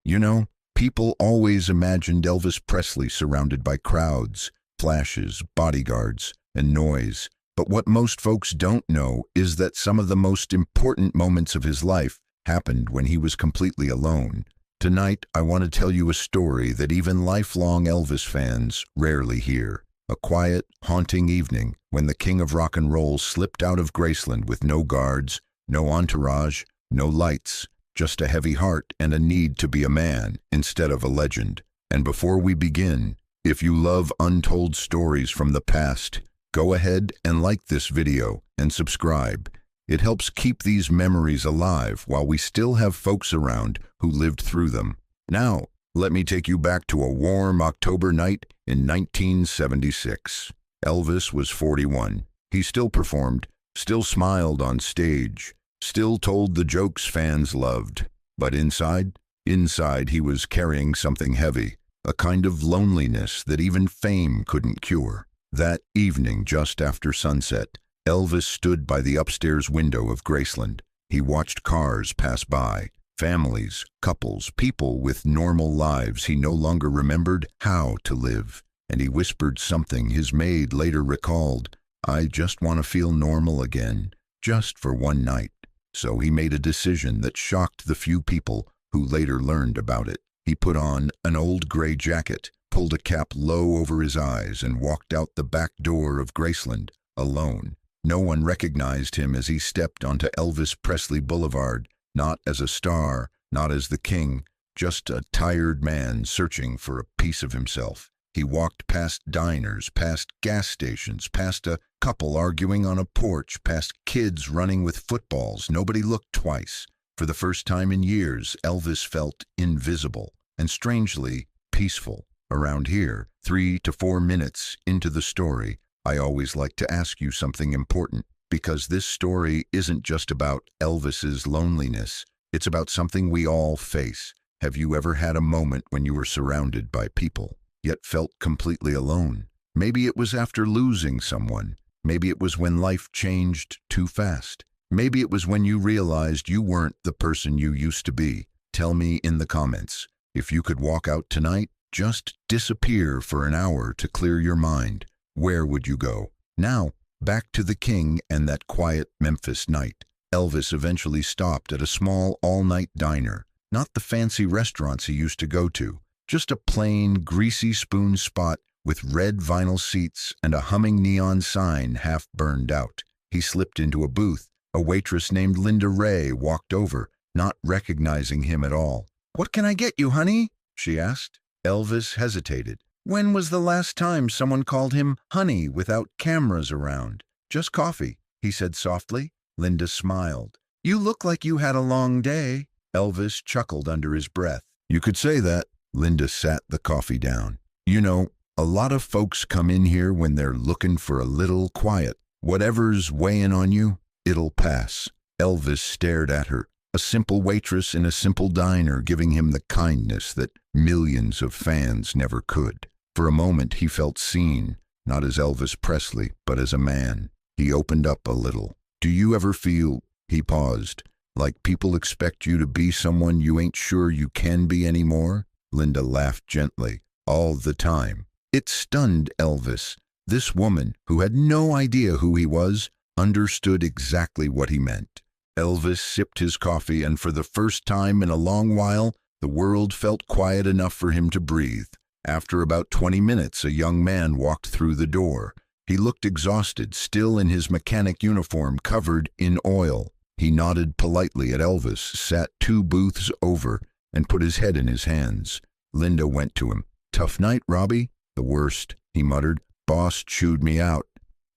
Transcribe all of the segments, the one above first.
You know, people always imagined Elvis Presley surrounded by crowds, flashes, bodyguards, and noise. But what most folks don't know is that some of the most important moments of his life happened when he was completely alone. Tonight, I want to tell you a story that even lifelong Elvis fans rarely hear. A quiet, haunting evening when the king of rock and roll slipped out of Graceland with no guards, no entourage, no lights, just a heavy heart and a need to be a man instead of a legend. And before we begin, if you love untold stories from the past, go ahead and like this video and subscribe. It helps keep these memories alive while we still have folks around who lived through them. Now, let me take you back to a warm October night in 1976. Elvis was 41. He still performed, still smiled on stage, still told the jokes fans loved. But inside he was carrying something heavy, a kind of loneliness that even fame couldn't cure. That evening, just after sunset, Elvis stood by the upstairs window of Graceland. He watched cars pass by, families, couples, people with normal lives he no longer remembered how to live. And he whispered something his maid later recalled, "I just want to feel normal again, just for one night." So he made a decision that shocked the few people who later learned about it. He put on an old gray jacket, pulled a cap low over his eyes, and walked out the back door of Graceland, alone. No one recognized him as he stepped onto Elvis Presley Boulevard, not as a star, not as the king, just a tired man searching for a piece of himself. He walked past diners, past gas stations, past a couple arguing on a porch, past kids running with footballs. Nobody looked twice. For the first time in years, Elvis felt invisible and strangely peaceful. Around here, 3 to 4 minutes into the story, I always like to ask you something important, because this story isn't just about Elvis's loneliness. It's about something we all face. Have you ever had a moment when you were surrounded by people, yet felt completely alone? Maybe it was after losing someone. Maybe it was when life changed too fast. Maybe it was when you realized you weren't the person you used to be. Tell me in the comments. If you could walk out tonight, just disappear for an hour to clear your mind, where would you go? Now, back to the king and that quiet Memphis night. Elvis eventually stopped at a small all-night diner, not the fancy restaurants he used to go to, just a plain, greasy spoon spot with red vinyl seats and a humming neon sign half burned out. He slipped into a booth. A waitress named Linda Ray walked over, not recognizing him at all. "What can I get you, honey?" she asked. Elvis hesitated. When was the last time someone called him honey without cameras around? "Just coffee," he said softly. Linda smiled. "You look like you had a long day." Elvis chuckled under his breath. "You could say that." Linda sat the coffee down. "You know, a lot of folks come in here when they're looking for a little quiet. Whatever's weighing on you, it'll pass." Elvis stared at her, a simple waitress in a simple diner giving him the kindness that millions of fans never could. For a moment he felt seen, not as Elvis Presley, but as a man. He opened up a little. "Do you ever feel," he paused, "like people expect you to be someone you ain't sure you can be anymore?" Linda laughed gently. "All the time." It stunned Elvis. This woman, who had no idea who he was, understood exactly what he meant. Elvis sipped his coffee, and for the first time in a long while, the world felt quiet enough for him to breathe. After about 20 minutes, a young man walked through the door. He looked exhausted, still in his mechanic uniform covered in oil. He nodded politely at Elvis, sat 2 booths over, and put his head in his hands. Linda went to him. "Tough night, Robbie?" "The worst," he muttered. "Boss chewed me out.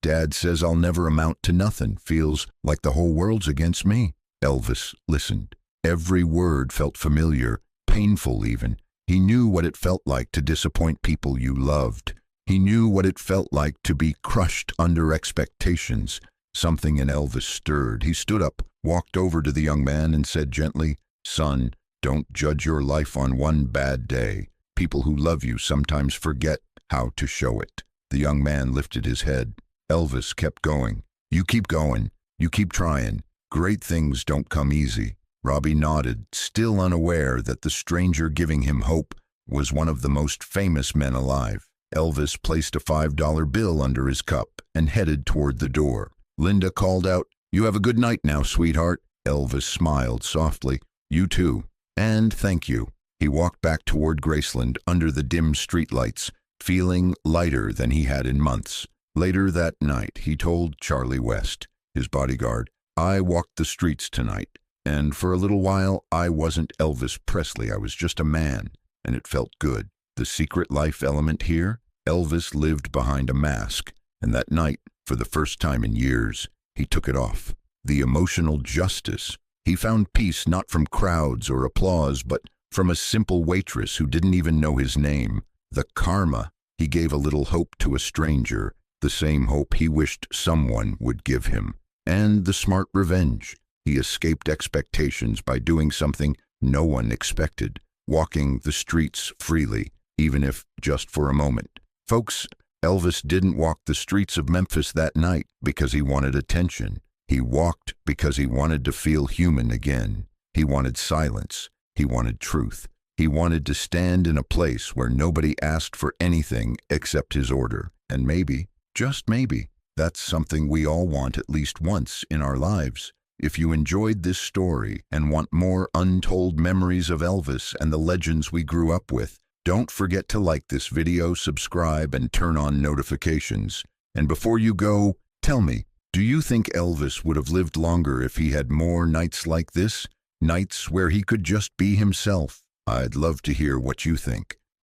Dad says I'll never amount to nothing. Feels like the whole world's against me." Elvis listened. Every word felt familiar, painful even. He knew what it felt like to disappoint people you loved. He knew what it felt like to be crushed under expectations. Something in Elvis stirred. He stood up, walked over to the young man, and said gently, "Son, don't judge your life on one bad day. People who love you sometimes forget how to show it." The young man lifted his head. Elvis kept going. "You keep going. You keep trying. Great things don't come easy." Robbie nodded, still unaware that the stranger giving him hope was one of the most famous men alive. Elvis placed a $5 bill under his cup and headed toward the door. Linda called out, "You have a good night now, sweetheart." Elvis smiled softly. "You too. And thank you." He walked back toward Graceland under the dim streetlights, feeling lighter than he had in months. Later that night, he told Charlie West, his bodyguard, "I walked the streets tonight, and for a little while I wasn't Elvis Presley. I was just a man, and it felt good." The secret life element here? Elvis lived behind a mask, and that night, for the first time in years, he took it off. The emotional justice. He found peace not from crowds or applause, but from a simple waitress who didn't even know his name. The karma. He gave a little hope to a stranger, the same hope he wished someone would give him. And the smart revenge. He escaped expectations by doing something no one expected, walking the streets freely, even if just for a moment. Folks, Elvis didn't walk the streets of Memphis that night because he wanted attention. He walked because he wanted to feel human again. He wanted silence. He wanted truth. He wanted to stand in a place where nobody asked for anything except his order. And maybe, just maybe, that's something we all want at least once in our lives. If you enjoyed this story and want more untold memories of Elvis and the legends we grew up with, don't forget to like this video, subscribe, and turn on notifications. And before you go, tell me, do you think Elvis would have lived longer if he had more nights like this? Nights where he could just be himself? I'd love to hear what you think.